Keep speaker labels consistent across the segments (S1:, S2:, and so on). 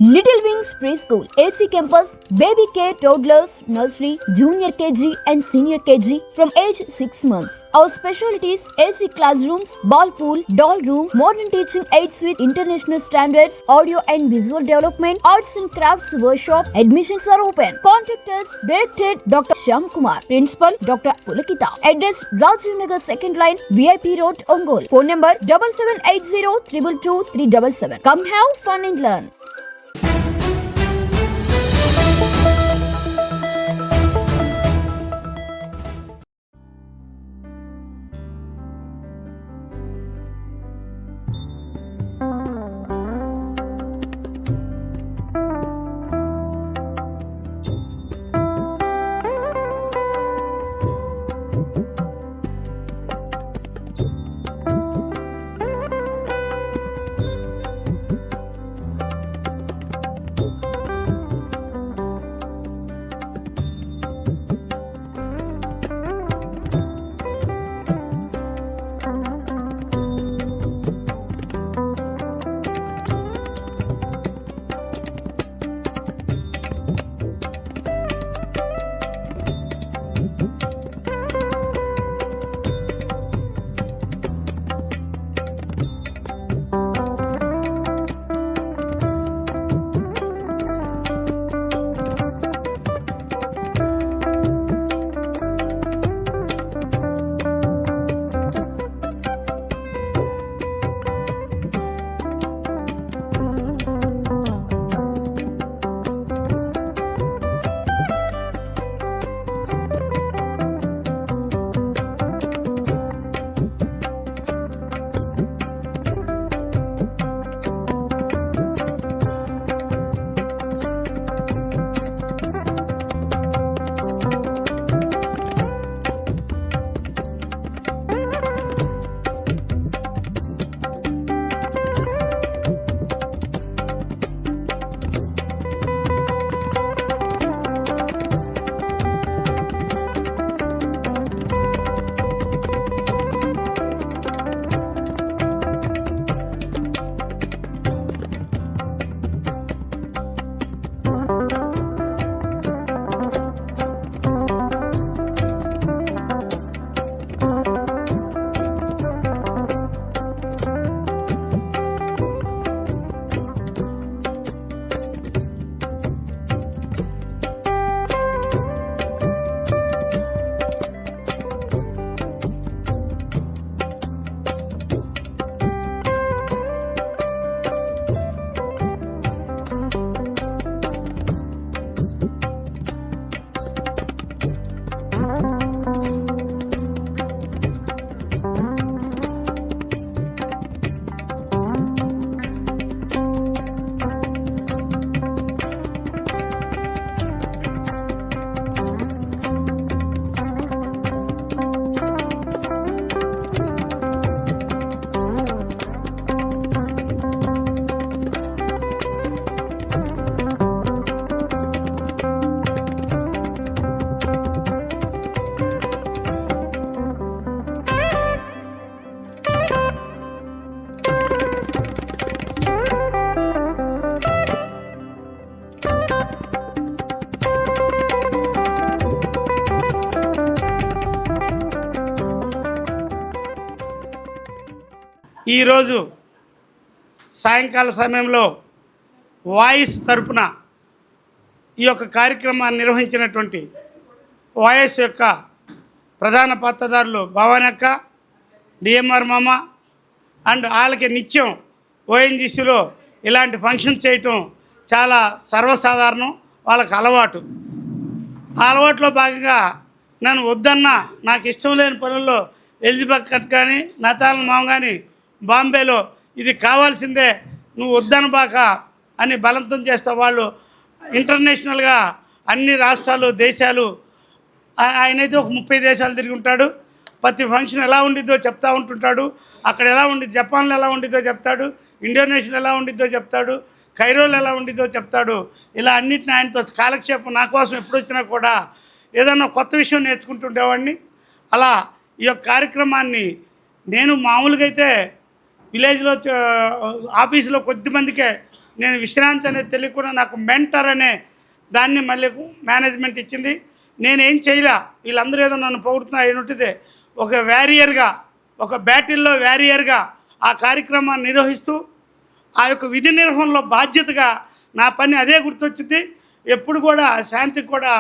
S1: Little Wings Preschool, AC Campus, Baby Care, Toddlers, Nursery, Junior KG and Senior KG from age 6 months. Our specialties: AC classrooms, ball pool, doll room, modern teaching aids with international standards, audio and visual development, arts and crafts workshop. Admissions are open. Contact us. Directed Dr. Shyam Kumar. Principal Dr. Pulakita. Address: Rajiv Nagar 2nd line, VIP Road, Ongole. Phone number 7780 222 377. Come have fun and learn.
S2: ఈరోజు సాయంకాల సమయంలో voice తరపున ఈ యొక్క కార్యక్రమాన్ని నిర్వహించినటువంటి voice యొక్క ప్రధాన పాత్రధారులు భవానక్క, డిఎంఆర్ మామ అండ్ వాళ్ళకి నిత్యం ఓఎన్జీసీలో ఇలాంటి ఫంక్షన్ చేయటం చాలా సర్వసాధారణం, వాళ్ళకి అలవాటు. ఆ అలవాటులో భాగంగా నేను వద్దన్నా నాకు ఇష్టం లేని పనుల్లో ఎలిజబెత్ కానీ నతాల్ మామ కానీ బాంబేలో ఇది కావాల్సిందే, నువ్వు వద్దనబాక అని బలవంతం చేస్తా. వాళ్ళు ఇంటర్నేషనల్గా అన్ని రాష్ట్రాలు దేశాలు ఆయనైతే ఒక 30 దేశాలు తిరిగి ఉంటాడు. ప్రతి ఫంక్షన్ ఎలా ఉండిద్దో చెప్తూ ఉంటుంటాడు. అక్కడ ఎలా ఉండిద్ది, జపాన్లో ఎలా ఉండిద్దో చెప్తాడు, ఇండోనేషియాలో ఎలా ఉండిద్దో చెప్తాడు, కైరోలో ఎలా ఉండిద్దో చెప్తాడు. ఇలా అన్నిటిని ఆయనతో కాలక్షేపం నా కోసం ఎప్పుడు వచ్చినా కూడా ఏదన్నా కొత్త విషయం నేర్చుకుంటుండేవాడిని. అలా ఈ యొక్క కార్యక్రమాన్ని నేను మామూలుగా అయితే విలేజ్లో ఆఫీసులో కొద్దిమందికే నేను విశ్రాంతి అనేది తెలియకుండా నాకు మెంటర్ అనే దాన్ని మళ్ళీ మేనేజ్మెంట్ ఇచ్చింది. నేనేం చేయలే, వీళ్ళందరూ ఏదో నన్ను పొగుడుతున్నా అయినట్టిదే ఒక వ్యారియర్గా, ఒక బ్యాటిల్లో వ్యారియర్గా ఆ కార్యక్రమాన్ని నిర్వహిస్తూ ఆ యొక్క విధి నిర్వహణలో బాధ్యతగా నా పని అదే గుర్తొచ్చింది. ఎప్పుడు కూడా శాంతికి కూడా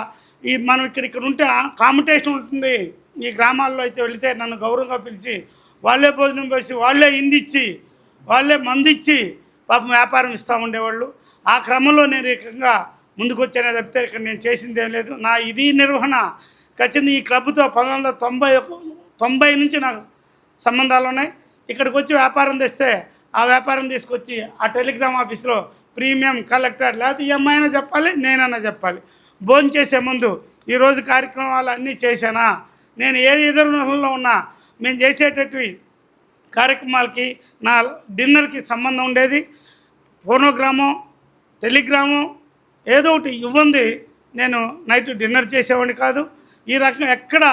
S2: ఈ మనం ఇక్కడ ఉంటే కాంపిటీషన్ ఉంటుంది. ఈ గ్రామాల్లో అయితే వెళితే నన్ను గౌరవంగా పిలిచి వాళ్ళే భోజనం పోసి, వాళ్ళే ఇందిచ్చి, వాళ్ళే మందు ఇచ్చి పాపం వ్యాపారం ఇస్తూ ఉండేవాళ్ళు. ఆ క్రమంలో నేను ఏకంగా ముందుకు వచ్చానే తప్పితే ఇక్కడ నేను చేసింది ఏం లేదు. నా ఇది నిర్వహణ ఖచ్చితంగా ఈ క్లబ్తో 1990 నుంచి నాకు సంబంధాలు ఉన్నాయి. ఇక్కడికి వచ్చి వ్యాపారం తెస్తే ఆ వ్యాపారం తీసుకొచ్చి ఆ టెలిగ్రామ్ ఆఫీస్లో ప్రీమియం కలెక్టర్ లేకపోతే ఈ అమ్మాయినా చెప్పాలి, నేనన్నా చెప్పాలి. భోజనం చేసే ముందు ఈరోజు కార్యక్రమాలు అన్నీ చేశానా, నేను ఏ ఎదురులో ఉన్నా మేము చేసేటటువంటి కార్యక్రమాలకి నా డిన్నర్కి సంబంధం ఉండేది. ఫోనోగ్రామో టెలిగ్రామో ఏదో ఒకటి ఇవ్వండి, నేను నైట్ డిన్నర్ చేసేవాడిని కాదు. ఈ రకంగా ఎక్కడ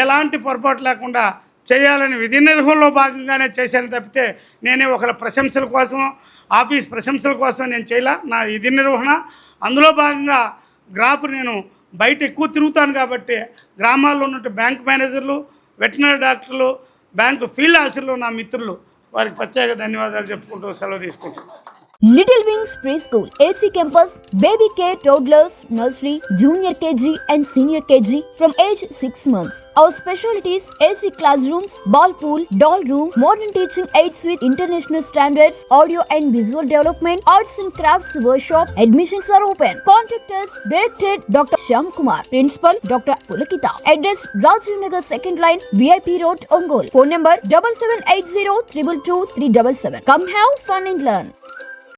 S2: ఎలాంటి పొరపాటు లేకుండా చేయాలని విధి నిర్వహణలో భాగంగానే చేశాను తప్పితే నేనే ఒకళ్ళ ప్రశంసల కోసం, ఆఫీస్ ప్రశంసల కోసం నేను చేయలే. నా విధి నిర్వహణ అందులో భాగంగా నేను బయట ఎక్కువ తిరుగుతాను కాబట్టి గ్రామాల్లో ఉన్న బ్యాంక్ మేనేజర్లు, వెటనరీ డాక్టర్లు, బ్యాంకు ఫీల్డ్ ఆఫీసర్లు నా మిత్రులు, వారికి ప్రత్యేక ధన్యవాదాలు చెప్పుకుంటూ సెలవు తీసుకుంటాను.
S1: Little Wings Preschool, AC Campus, Baby Care, Toddlers, Nursery, Junior KG and Senior KG from age 6 months. Our specialties: AC classrooms, ball pool, doll room, modern teaching aids with international standards, audio and visual development, arts and crafts workshop. Admissions are open. Contact us. Directed Dr. Shyam Kumar, Principal Dr. Pulakita. Address: Rajiv Nagar, Second Line, VIP Road, Ongole. Phone number 7780 222 377. Come have fun and learn.